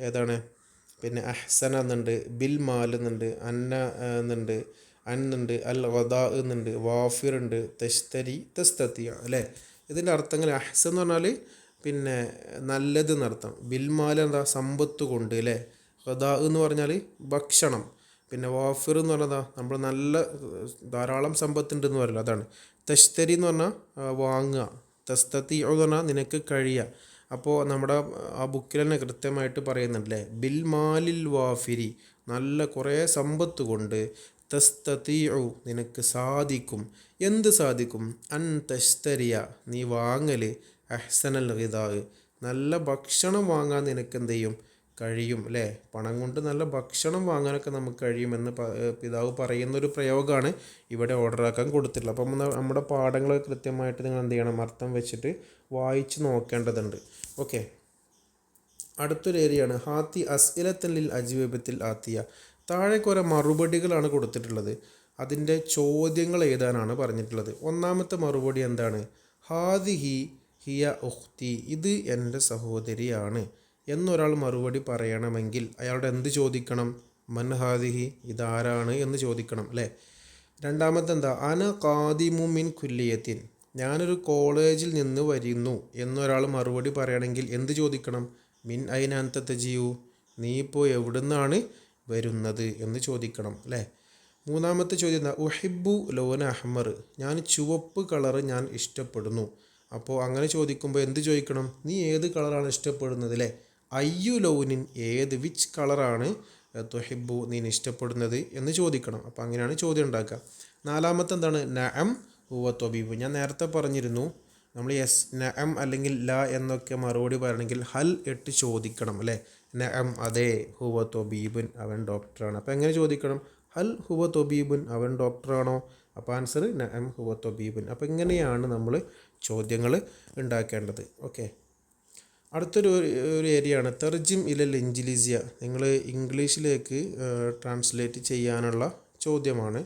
ഏതാണ്? പിന്നെ അഹ്സന എന്നുണ്ട്, ബിൽ മാൽ എന്നുണ്ട്, അന്ന എന്നുണ്ട്, അന്നുണ്ട്, അൽ വദാ എന്നുണ്ട്, വാഫിർ ഉണ്ട്, തെസ്തരി, തെസ്തത്തിയ അല്ലേ. ഇതിൻ്റെ അർത്ഥങ്ങൾ അഹ്സൻ എന്ന് പറഞ്ഞാൽ പിന്നെ നല്ലത് എന്നർത്ഥം. ബിൽ മാൽ എന്താ? സമ്പത്ത് കൊണ്ട് അല്ലേ. വദാ എന്ന് പറഞ്ഞാൽ ഭക്ഷണം. പിന്നെ വാഫിർ എന്ന് പറഞ്ഞാൽ നമ്മൾ നല്ല ധാരാളം സമ്പത്തുണ്ടെന്ന് പറയില്ല, അതാണ്. തെസ്തരി എന്ന് പറഞ്ഞാൽ വാങ്ങുക, തെസ്തത്തി എന്ന് പറഞ്ഞാൽ നിനക്ക് കഴിയുക. അപ്പോൾ നമ്മുടെ ആ ബുക്കിൽ തന്നെ കൃത്യമായിട്ട് പറയുന്നുണ്ടല്ലേ, ബിൽ മാലിൽ വാഫിരി നല്ല കുറേ സമ്പത്ത് കൊണ്ട്, തസ്തീഉ നിനക്ക് സാധിക്കും. എന്ത് സാധിക്കും? അൻ തസ്തരിയ നീ വാങ്ങൽ, അഹ്സനൽ ഗിദാ നല്ല ഭക്ഷണം വാങ്ങാൻ നിനക്ക് എന്ത് ചെയ്യും? കഴിയും അല്ലേ. പണം കൊണ്ട് നല്ല ഭക്ഷണം വാങ്ങാനൊക്കെ നമുക്ക് കഴിയുമെന്ന് പിതാവ് പറയുന്നൊരു പ്രയോഗമാണ് ഇവിടെ ഓർഡറാക്കാൻ കൊടുത്തിട്ടുള്ളത്. അപ്പം നമ്മുടെ പാഠങ്ങൾ കൃത്യമായിട്ട് നിങ്ങൾ എന്ത് ചെയ്യണം? അർത്ഥം വെച്ചിട്ട് വായിച്ച് നോക്കേണ്ടതുണ്ട്. ഓക്കെ, അടുത്തൊരു ഏരിയയാണ് ഹാത്തി അസ്ഇലത്തലിൽ അജ്വബത്തിൽ ആത്തിയ. താഴെ കുറേ മറുപടികളാണ് കൊടുത്തിട്ടുള്ളത്, അതിൻ്റെ ചോദ്യങ്ങൾ എഴുതാനാണ് പറഞ്ഞിട്ടുള്ളത്. ഒന്നാമത്തെ മറുപടി എന്താണ്? ഹാദിഹി ഹിയ ഉഖ്തി, ഇത് എൻ്റെ സഹോദരിയാണ് എന്നൊരാൾ മറുപടി പറയണമെങ്കിൽ അയാളുടെ എന്ത് ചോദിക്കണം? മൻ ഹാദിഹി, ഇതാരാണ് എന്ന് ചോദിക്കണം അല്ലേ. രണ്ടാമത്തെ എന്താ? അന ഖാദിമു മിൻ കുല്ലിയത്തിൻ, ഞാനൊരു കോളേജിൽ നിന്ന് വരുന്നു എന്നൊരാൾ മറുപടി പറയണമെങ്കിൽ എന്ത് ചോദിക്കണം? മിൻ ഐന അൻത തജിയു, നീ ഇപ്പോൾ എവിടുന്നാണ് വരുന്നത് എന്ന് ചോദിക്കണം അല്ലേ. മൂന്നാമത്തെ ചോദ്യം എന്താ? ഉഹിബു ലോന അഹ്മർ, ഞാൻ ചുവപ്പ് കളറ് ഞാൻ ഇഷ്ടപ്പെടുന്നു. അപ്പോൾ അങ്ങനെ ചോദിക്കുമ്പോൾ എന്ത് ചോദിക്കണം? നീ ഏത് കളറാണ് ഇഷ്ടപ്പെടുന്നത് അല്ലേ. അയ്യു ലൗനിൻ, ഏത് വിച്ച് കളറാണ് തുഹിബു നീ ഇഷ്ടപ്പെടുന്നത് എന്ന് ചോദിക്കണം. അപ്പോൾ അങ്ങനെയാണ് ചോദ്യം ഉണ്ടാക്കുക. നാലാമത്തെ എന്താണ്? നഅം ഹുവ തൊബീബ്, ഞാൻ നേരത്തെ പറഞ്ഞിരുന്നു നമ്മൾ യെസ് നഅം അല്ലെങ്കിൽ ല എന്നൊക്കെ മറുപടി പറയണമെങ്കിൽ ഹൽ ഇട്ട് ചോദിക്കണം അല്ലേ. നഅം അതെ, ഹുവ തൊബീബുൻ അവൻ ഡോക്ടറാണ്. അപ്പോൾ എങ്ങനെ ചോദിക്കണം? ഹൽ ഹുവ തൊബീബുൻ അവൻ ഡോക്ടറാണോ? അപ്പോൾ ആൻസർ നഅം ഹുവ തൊബീബുൻ. അപ്പോൾ ഇങ്ങനെയാണ് നമ്മൾ ചോദ്യങ്ങൾ ഉണ്ടാക്കേണ്ടത്. ഓക്കെ, അടുത്തൊരു ഏരിയയാണ് തർജിം ഇലൽ ഇൻജിലീസിയ, നിങ്ങൾ ഇംഗ്ലീഷിലേക്ക് ട്രാൻസ്ലേറ്റ് ചെയ്യാനുള്ള ചോദ്യമാണ്.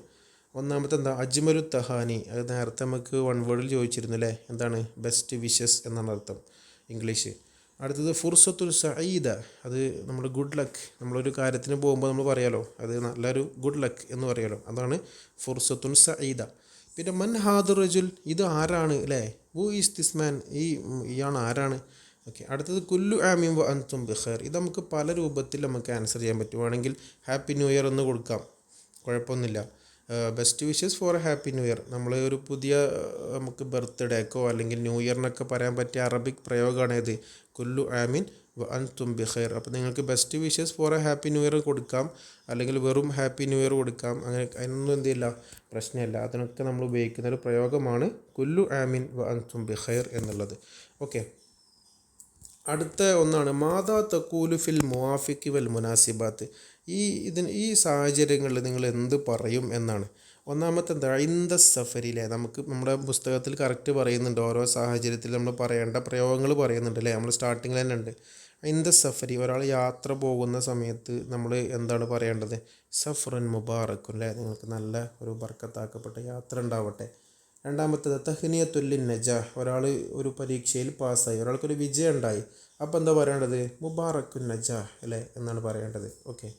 ഒന്നാമത്തെ എന്താ? അജ്മലു തഹാനി, അത് നേരത്തെ നമുക്ക് വൺ വേർഡിൽ ചോദിച്ചിരുന്നു അല്ലേ. എന്താണ്? ബെസ്റ്റ് വിഷസ് എന്നാണ് അർത്ഥം ഇംഗ്ലീഷ്. അടുത്തത് ഫുർസത്തുൽ സഈദ, അത് നമ്മൾ ഗുഡ് ലക്ക്, നമ്മളൊരു കാര്യത്തിന് പോകുമ്പോൾ നമ്മൾ പറയാലോ അത് നല്ലൊരു ഗുഡ് ലക്ക് എന്ന് പറയാലോ, അതാണ് ഫുർസത്തുൽ സഈദ. പിന്നെ മൻ ഹാദു റജുൽ, ഇത് ആരാണ് അല്ലേ. ഹു ഈസ് ദിസ് മാൻ, ഇയാൾ ആരാണ്. ഓക്കെ, അടുത്തത് കുല്ലു ആമിൻ വ അൻതും ബിഖൈർ, ഇത് നമുക്ക് പല രൂപത്തിൽ നമുക്ക് ആൻസർ ചെയ്യാൻ പറ്റുവാണെങ്കിൽ ഹാപ്പി ന്യൂ ഇയർ എന്ന് കൊടുക്കാം, കുഴപ്പമൊന്നുമില്ല. Best wishes for A happy new year, നമ്മൾ ഒരു പുതിയ നമുക്ക് ബർത്ത്ഡേക്കോ അല്ലെങ്കിൽ ന്യൂ ഇയറിനൊക്കെ പറയാൻ പറ്റിയ അറബിക് പ്രയോഗമാണ് ഇത്, കുല്ലു ആമിൻ വ അൻതും ബിഖൈർ. അപ്പോൾ നിങ്ങൾക്ക് best wishes for A happy new year കൊടുക്കാം, അല്ലെങ്കിൽ വെറും ഹാപ്പി ന്യൂ ഇയർ കൊടുക്കാം, അങ്ങനെ അതിനൊന്നും എന്തില്ല, പ്രശ്നമില്ല. അതിനൊക്കെ നമ്മൾ ഉപയോഗിക്കുന്ന ഒരു പ്രയോഗമാണ് കുല്ലു ആമിൻ വ അൻതും ബിഖൈർ എന്നുള്ളത്. ഓക്കെ, അടുത്ത ഒന്നാണ് മാതാ തഖൂലു ഫിൽ മുവാഫിഖി വൽ മുനാസിബാത്ത്, ഈ സാഹചര്യങ്ങളിൽ നിങ്ങൾ എന്ത് പറയും എന്നാണ്. ഒന്നാമത്തെ എന്താ ഇന്ത സഫരിലെ നമുക്ക് നമ്മുടെ പുസ്തകത്തിൽ കറക്റ്റ് പറയുന്നുണ്ട്, ഓരോ സാഹചര്യത്തിൽ നമ്മൾ പറയേണ്ട പ്രയോഗങ്ങൾ പറയുന്നുണ്ട് അല്ലേ, നമ്മൾ സ്റ്റാർട്ടിങ്ങിൽ തന്നെ ഉണ്ട്. ഇന്ത സഫരി ഒരാൾ യാത്ര പോകുന്ന സമയത്ത് നമ്മൾ എന്താണ് പറയേണ്ടത്? സഫറുൻ മുബാറക്കുൻ അല്ലേ, നിങ്ങൾക്ക് നല്ല ഒരു ബർക്കത്താക്കപ്പെട്ട യാത്ര ഉണ്ടാവട്ടെ. രണ്ടാമത്തേത് തഹ്നിയത്തുല്ലിൻ നജാഹ്, ഒരാൾ ഒരു പരീക്ഷയിൽ പാസ്സായി, ഒരാൾക്കൊരു വിജയം ഉണ്ടായി, അപ്പോൾ എന്താ പറയേണ്ടത്? മുബാറക്കുൻ നജാഹ് അല്ലേ എന്നാണ് പറയേണ്ടത്. ഓക്കെ.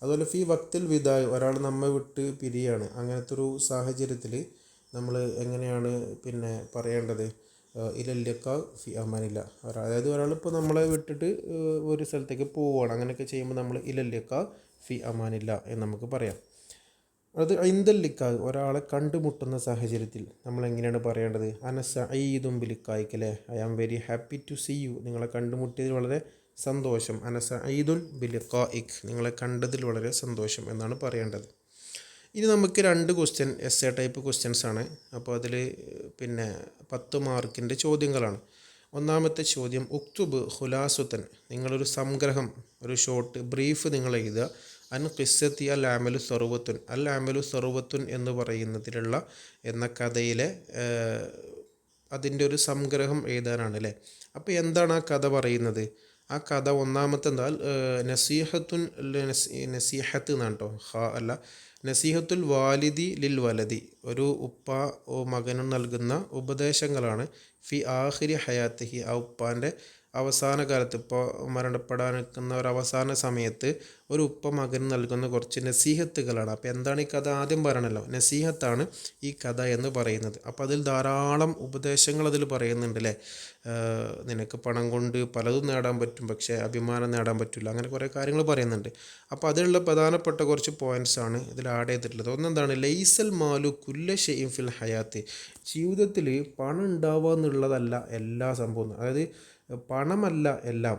അതുപോലെ ഫി വക്തിൽ വിദായ്, ഒരാൾ നമ്മെ വിട്ട് പിരിയാണ്, അങ്ങനത്തെ ഒരു സാഹചര്യത്തിൽ നമ്മൾ എങ്ങനെയാണ് പിന്നെ പറയേണ്ടത്? ഇലല്യക്ക ഫി അമാനില്ല. അതായത് ഒരാളിപ്പോൾ നമ്മളെ വിട്ടിട്ട് ഒരു സ്ഥലത്തേക്ക് പോവുകയാണ്, അങ്ങനെയൊക്കെ ചെയ്യുമ്പോൾ നമ്മൾ ഇലല്യക്ക ഫി അമാനില്ല എന്ന് നമുക്ക് പറയാം. അത് ഐന്തല്ലിക്കായ്, ഒരാളെ കണ്ടുമുട്ടുന്ന സാഹചര്യത്തിൽ നമ്മൾ എങ്ങനെയാണ് പറയേണ്ടത്? അനസ ഈദും ബിലിക്കായ്ക്കല്ലേ, I am very happy to see you, നിങ്ങളെ കണ്ടുമുട്ടിയതിൽ വളരെ സന്തോഷം. അനസ ഈദുൻ ബിലിക്കായിക്, നിങ്ങളെ കണ്ടതിൽ വളരെ സന്തോഷം എന്നാണ് പറയേണ്ടത്. ഇനി നമുക്ക് 2 ക്വസ്റ്റ്യൻ എസ്സേ ടൈപ്പ് ക്വസ്റ്റ്യൻസ് ആണ്. അപ്പോൾ അതിൽ പിന്നെ 10 മാർക്കിൻ്റെ ചോദ്യങ്ങളാണ്. ഒന്നാമത്തെ ചോദ്യം ഉക്തുബ് ഹുലാസുത്തൻ, നിങ്ങളൊരു സംഗ്രഹം, ഒരു ഷോർട്ട് ബ്രീഫ് നിങ്ങൾ എഴുതുക. അൻ ഖിസ്സത്തി അൽ ആമലു സർവത്തുൻ, അൽ ആമലു സർവത്തുൻ എന്ന് പറയുന്നതിലുള്ള എന്ന കഥയിലെ അതിൻ്റെ ഒരു സംഗ്രഹം എഴുതാനാണ് അല്ലേ. അപ്പോൾ എന്താണ് ആ കഥ പറയുന്നത്? ആ കഥ ഒന്നാമത്തെ എന്താ നസീഹത്തുൻ, നസീഹത്ത് എന്നാണ് കേട്ടോ, അല്ല, നസീഹത്തുൽ വാലിദി ലിൽ വലദി, ഒരു ഉപ്പ മകന് നൽകുന്ന ഉപദേശങ്ങളാണ്. ഫി ആഖിരി ഹയാത്തിഹി, ആ ഉപ്പാൻ്റെ അവസാന കാലത്ത്, ഇപ്പോൾ മരണപ്പെടാൻ നിൽക്കുന്ന ഒരു അവസാന സമയത്ത് ഒരു ഉപ്പ മകന് നൽകുന്ന കുറച്ച് നസീഹത്തുകളാണ്. അപ്പോൾ എന്താണ് ഈ കഥ? ആദ്യം പറയണല്ലോ, നസീഹത്താണ് ഈ കഥ എന്ന് പറയുന്നത്. അപ്പോൾ അതിൽ ധാരാളം ഉപദേശങ്ങൾ അതിൽ പറയുന്നുണ്ട് അല്ലേ. നിനക്ക് പണം കൊണ്ട് പലതും നേടാൻ പറ്റും, പക്ഷേ അഭിമാനം നേടാൻ പറ്റില്ല, അങ്ങനെ കുറേ കാര്യങ്ങൾ പറയുന്നുണ്ട്. അപ്പോൾ അതിലുള്ള പ്രധാനപ്പെട്ട കുറച്ച് പോയിൻറ്റ്സാണ് ഇതിൽ ആഡ് ചെയ്തിട്ടുള്ളത്. ഒന്നെന്താണ്? ലൈസൽ മാലു കുല്ല ഷെയ്ഇൻ ഫിൽ ഹയാത്ത്, ജീവിതത്തിൽ പണം ഉണ്ടാവുക എന്നുള്ളതല്ല എല്ലാ സംഭവവും, അതായത് പണമല്ല എല്ലാം,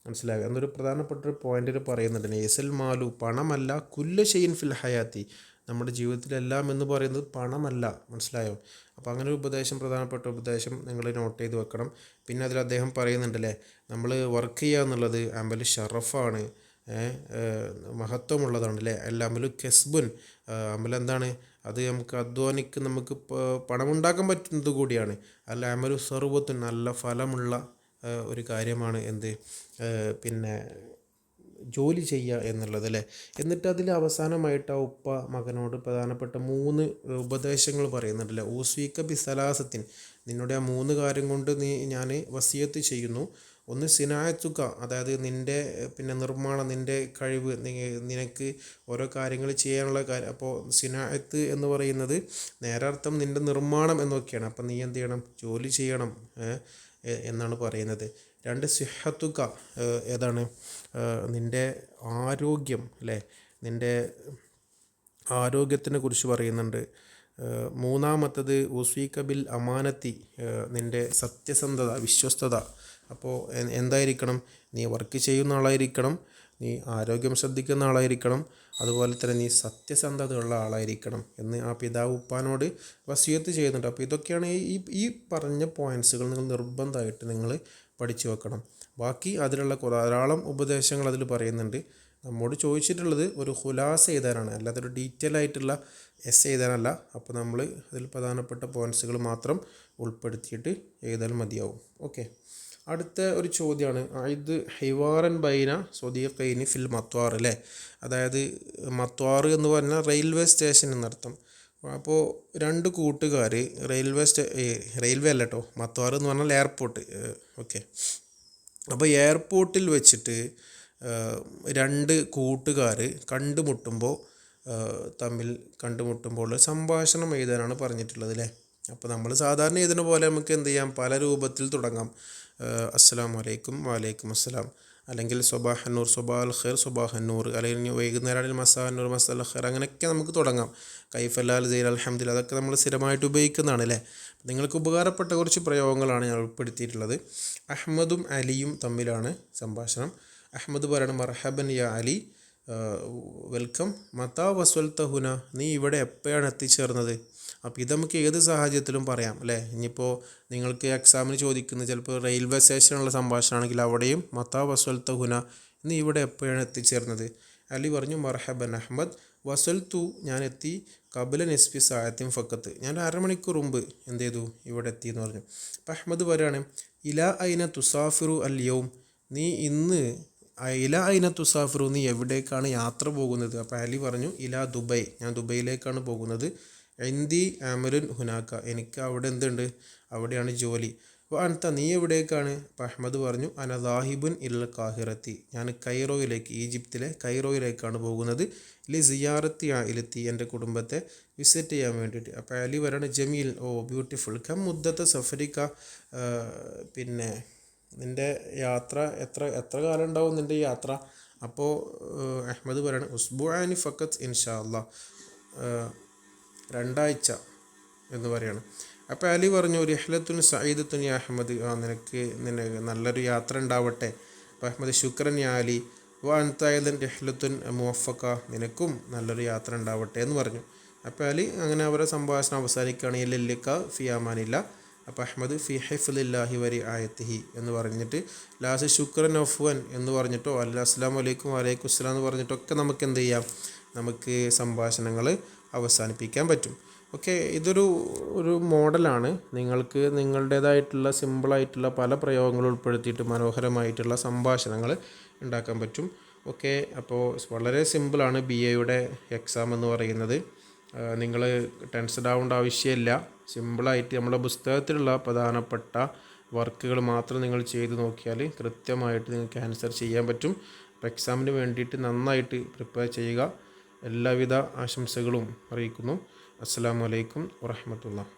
മനസ്സിലാകുക എന്നൊരു പ്രധാനപ്പെട്ട ഒരു പോയിന്റിൽ പറയുന്നുണ്ട്. ലൈസൽ മാലു, പണമല്ല, കുല്ല ഷെയ്ഇൻ ഫിൽ ഹയാത്തി, നമ്മുടെ ജീവിതത്തിലെല്ലാം എന്ന് പറയുന്നത് പണമല്ല, മനസ്സിലായോ? അപ്പോൾ അങ്ങനെ ഒരു ഉപദേശം, പ്രധാനപ്പെട്ട ഉപദേശം നിങ്ങൾ നോട്ട് ചെയ്ത് വെക്കണം. പിന്നെ അതിൽ അദ്ദേഹം പറയുന്നുണ്ടല്ലേ, നമ്മൾ വർക്ക് ചെയ്യുക എന്നുള്ളത് അമൽ ഷറഫാണ്, മഹത്വമുള്ളതാണ് അല്ലേ. അല്ല അമലു കെസ്ബുൻ, അമൽ എന്താണ്? അത് നമുക്ക് അധ്വാനിക്ക് നമുക്ക് പണമുണ്ടാക്കാൻ പറ്റുന്നത് കൂടിയാണ്. അല്ല അമലു സർവത്തുൻ, നല്ല ഫലമുള്ള ഒരു കാര്യമാണ് എന്ത്, പിന്നെ ജോലി ചെയ്യുക എന്നുള്ളത് അല്ലേ. എന്നിട്ട് അതിൽ അവസാനമായിട്ട് ആ ഉപ്പ മകനോട് പ്രധാനപ്പെട്ട 3 ഉപദേശങ്ങൾ പറയുന്നുണ്ടല്ലേ. ഊസ്വീക്ക ബി സലാസത്തിൻ, നിന്നോട് ആ 3 കാര്യം കൊണ്ട് ഞാൻ വസിയത്ത് ചെയ്യുന്നു. ഒന്ന് സിനായത്തുക, അതായത് നിൻ്റെ പിന്നെ നിർമ്മാണം, നിൻ്റെ കഴിവ്, നിനക്ക് ഓരോ കാര്യങ്ങൾ ചെയ്യാനുള്ള കാര്യം. അപ്പോൾ സിനായത്ത് എന്ന് പറയുന്നത് നേരെ അർത്ഥം നിൻ്റെ നിർമ്മാണം എന്നൊക്കെയാണ്. അപ്പം നീ എന്ത് ചെയ്യണം? ജോലി ചെയ്യണം എന്നാണ് പറയുന്നത്. 2 സിഹത്തുക, ഏതാണ്? നിൻ്റെ ആരോഗ്യം അല്ലേ, നിൻ്റെ ആരോഗ്യത്തിനെ കുറിച്ച് പറയുന്നുണ്ട്. മൂന്നാമത്തത് ഉസ്വീക ബിൽ അമാനത്തി, നിൻ്റെ സത്യസന്ധത, വിശ്വസ്തത. അപ്പോൾ എന്തായിരിക്കണം? നീ വർക്ക് ചെയ്യുന്ന ആളായിരിക്കണം, നീ ആരോഗ്യം ശ്രദ്ധിക്കുന്ന ആളായിരിക്കണം, അതുപോലെ തന്നെ നീ സത്യസന്ധതയുള്ള ആളായിരിക്കണം എന്ന് ആ പിതാവ് ഉപ്പാനോട് വസിയത്ത് ചെയ്യുന്നുണ്ട്. അപ്പോൾ ഇതൊക്കെയാണ് ഈ പറഞ്ഞ പോയിൻറ്റ്സുകൾ നിങ്ങൾ നിർബന്ധമായിട്ട് നിങ്ങൾ പഠിച്ചു വെക്കണം. ബാക്കി അതിലുള്ള ധാരാളം ഉപദേശങ്ങൾ അതിൽ പറയുന്നുണ്ട്. നമ്മോട് ചോദിച്ചിട്ടുള്ളത് ഒരു ഖുലാസ എഴുതാനാണ്, അല്ലാതെ ഒരു ഡീറ്റെയിൽ ആയിട്ടുള്ള എസ് എഴുതാനല്ല. അപ്പോൾ നമ്മൾ അതിൽ പ്രധാനപ്പെട്ട പോയിൻറ്റ്സുകൾ മാത്രം ഉൾപ്പെടുത്തിയിട്ട് എഴുതാൻ മതിയാവും. ഓക്കെ. അടുത്ത ഒരു ചോദ്യമാണ്, ഇത് ഹിവാറൻ ബൈന സ്വദീഖൈനി ഫിൽ മത്വാർ അല്ലേ. അതായത് മത്വാർ എന്ന് പറഞ്ഞാൽ റെയിൽവേ സ്റ്റേഷൻ എന്നർത്ഥം. അപ്പോൾ 2 കൂട്ടുകാർ റെയിൽവേ അല്ല കേട്ടോ, മത്വാർ എന്ന് പറഞ്ഞാൽ എയർപോർട്ട്. ഓക്കെ. അപ്പോൾ എയർപോർട്ടിൽ വെച്ചിട്ട് 2 കൂട്ടുകാർ തമ്മിൽ കണ്ടുമുട്ടുമ്പോൾ സംഭാഷണം എഴുതാനാണ് പറഞ്ഞിട്ടുള്ളത് അല്ലേ. അപ്പോൾ നമ്മൾ സാധാരണ എഴുതുന്ന പോലെ നമുക്ക് എന്ത് ചെയ്യാം? പല രൂപത്തിൽ തുടങ്ങാം. അസ്സലാമു അലൈക്കും, വലൈക്കും അസ്സലാം, അല്ലെങ്കിൽ സ്വബാഹന്നൂർ, സ്വബാൽ ഖൈർ, സ്വബാഹന്നൂർ, അല്ലെങ്കിൽ വൈകുന്നേരമാണെങ്കിൽ മസാന്നൂർ, മസാൽ ഖൈർ, അങ്ങനെയൊക്കെ നമുക്ക് തുടങ്ങാം. കൈഫലാൽ ജയിൽ അൽഹംദുലില്ലാ, അതൊക്കെ നമ്മൾ സ്ഥിരമായിട്ട് ഉപയോഗിക്കുന്നതാണ് അല്ലേ. നിങ്ങൾക്ക് ഉപകാരപ്പെട്ട കുറച്ച് പ്രയോഗങ്ങളാണ് ഞാൻ ഉൾപ്പെടുത്തിയിട്ടുള്ളത്. അഹമ്മദും അലിയും തമ്മിലാണ് സംഭാഷണം. അഹമ്മദ് പറയണം, മർഹബൻ യാ അലി, വെൽക്കം. മതാ വസ്വൽത്ത ഹുന, നീ ഇവിടെ എപ്പോഴാണ് എത്തിച്ചേർന്നത്? അപ്പോൾ ഇത് നമുക്ക് ഏത് സാഹചര്യത്തിലും പറയാം അല്ലേ. ഇനിയിപ്പോൾ നിങ്ങൾക്ക് എക്സാമിന് ചോദിക്കുന്നത് ചിലപ്പോൾ റെയിൽവേ സ്റ്റേഷനുള്ള സംഭാഷണമാണെങ്കിൽ അവിടെയും മതാ വസ്വൽത്ത ഹുന, നീ ഇവിടെ എപ്പോഴാണ് എത്തിച്ചേർന്നത്? അലി പറഞ്ഞു, മർഹബൻ അഹമ്മദ്, വസൽത്തു ഞാൻ എത്തി കബല നെസ്ഫി സായത്തിൻ ഫക്കത്ത് ഞാൻ അരമണിക്കൂർ മുമ്പ് എന്ത് ചെയ്തു ഇവിടെ എത്തി എന്ന് പറഞ്ഞു. അപ്പം അഹമ്മദ് പറയാണ് ഇല ഐന തുസാഫിറു അൽ യൗം നീ ഇന്ന് ഇല ഐന തുസാഫിറു നീ എവിടേക്കാണ് യാത്ര പോകുന്നത്? അപ്പോൾ അലി പറഞ്ഞു ഇല ദുബൈ ഞാൻ ദുബൈയിലേക്കാണ് പോകുന്നത്. ഇന്ദി അമലുൻ ഹുനാക്ക എനിക്ക് അവിടെ എന്തുണ്ട്, അവിടെയാണ് ജോലി. അപ്പോൾ അൻത നീ എവിടേക്കാണ്? അപ്പോൾ അഹമ്മദ് പറഞ്ഞു അന ദാഹിബുൻ ഇൽ കാഹിറത്തി ഞാൻ കൈറോയിലേക്ക് ഈജിപ്തിലെ കൈറോയിലേക്കാണ് പോകുന്നത്. സിയാറത്തി ആയിലെത്തി എൻ്റെ കുടുംബത്തെ വിസിറ്റ് ചെയ്യാൻ വേണ്ടിയിട്ട്. അപ്പോൾ അലി പറയാണ് ജമീൽ ഓ ബ്യൂട്ടിഫുൾ കം മുദ്ദത്തെ സഫരിക്ക പിന്നെ നിൻ്റെ യാത്ര എത്ര എത്ര കാലം ഉണ്ടാവും നിൻ്റെ യാത്ര? അപ്പോൾ അഹമ്മദ് പറയാണ് ഉസ്ബുആനി ഫക്കത്ത് ഇൻഷാ അല്ലാ 2 ആഴ്ച എന്ന് പറയാണ്. അപ്പോൾ അലി പറഞ്ഞു റിഹ്ലത്തുൻ സഈദത്തുൻ യാ അഹമ്മദ് നിനക്ക് നല്ലൊരു യാത്ര ഉണ്ടാവട്ടെ. അപ്പോൾ അഹമ്മദ് ശുക്രൻ യാ അലി വ അൻതായതൻ റിഹ്ലത്തുൻ മുവഫക്ക നിനക്കും നല്ലൊരു യാത്ര ഉണ്ടാവട്ടെ എന്ന് പറഞ്ഞു. അപ്പോൾ അലി അങ്ങനെ അവരെ സംഭാഷണം അവസാനിക്കുകയാണ് ലില്ലിക്ക ഫി അമാനില്ല. അപ്പോൾ അഹമ്മദ് ഫി ഹിഫ്ലില്ലാഹി വരി ആയത്തിഹി എന്ന് പറഞ്ഞിട്ട് ലാസ്റ്റ് ശുക്രൻ അഫ്വൻ എന്ന് പറഞ്ഞിട്ടോ അസ്സലാമു അലൈക്കും വലൈക്കും അസ്സലാം എന്ന് പറഞ്ഞിട്ടൊക്കെ നമുക്ക് എന്ത് ചെയ്യാം, നമുക്ക് സംഭാഷണങ്ങൾ അവസാനിപ്പിക്കാൻ പറ്റും. ഓക്കെ, ഇതൊരു മോഡലാണ്. നിങ്ങൾക്ക് നിങ്ങളുടേതായിട്ടുള്ള സിമ്പിളായിട്ടുള്ള പല പ്രയോഗങ്ങൾ ഉൾപ്പെടുത്തിയിട്ട് മനോഹരമായിട്ടുള്ള സംഭാഷണങ്ങൾ ഉണ്ടാക്കാൻ പറ്റും. ഓക്കെ, അപ്പോൾ വളരെ സിമ്പിളാണ് BAയുടെ എക്സാം എന്ന് പറയുന്നത്. നിങ്ങൾ ടെൻസ്ഡ് ആവേണ്ട ആവശ്യമില്ല. സിമ്പിളായിട്ട് നമ്മുടെ പുസ്തകത്തിലുള്ള പ്രധാനപ്പെട്ട വർക്കുകൾ മാത്രം നിങ്ങൾ ചെയ്ത് നോക്കിയാൽ കൃത്യമായിട്ട് നിങ്ങൾക്ക് ആൻസർ ചെയ്യാൻ പറ്റും. അപ്പോൾ എക്സാമിന് വേണ്ടിയിട്ട് നന്നായിട്ട് പ്രിപ്പയർ ചെയ്യുക. എല്ലാവിധ ആശംസകളും അറിയിക്കുന്നു. അസ്സലാമു അലൈക്കും വറഹ്മത്തുള്ളാഹി.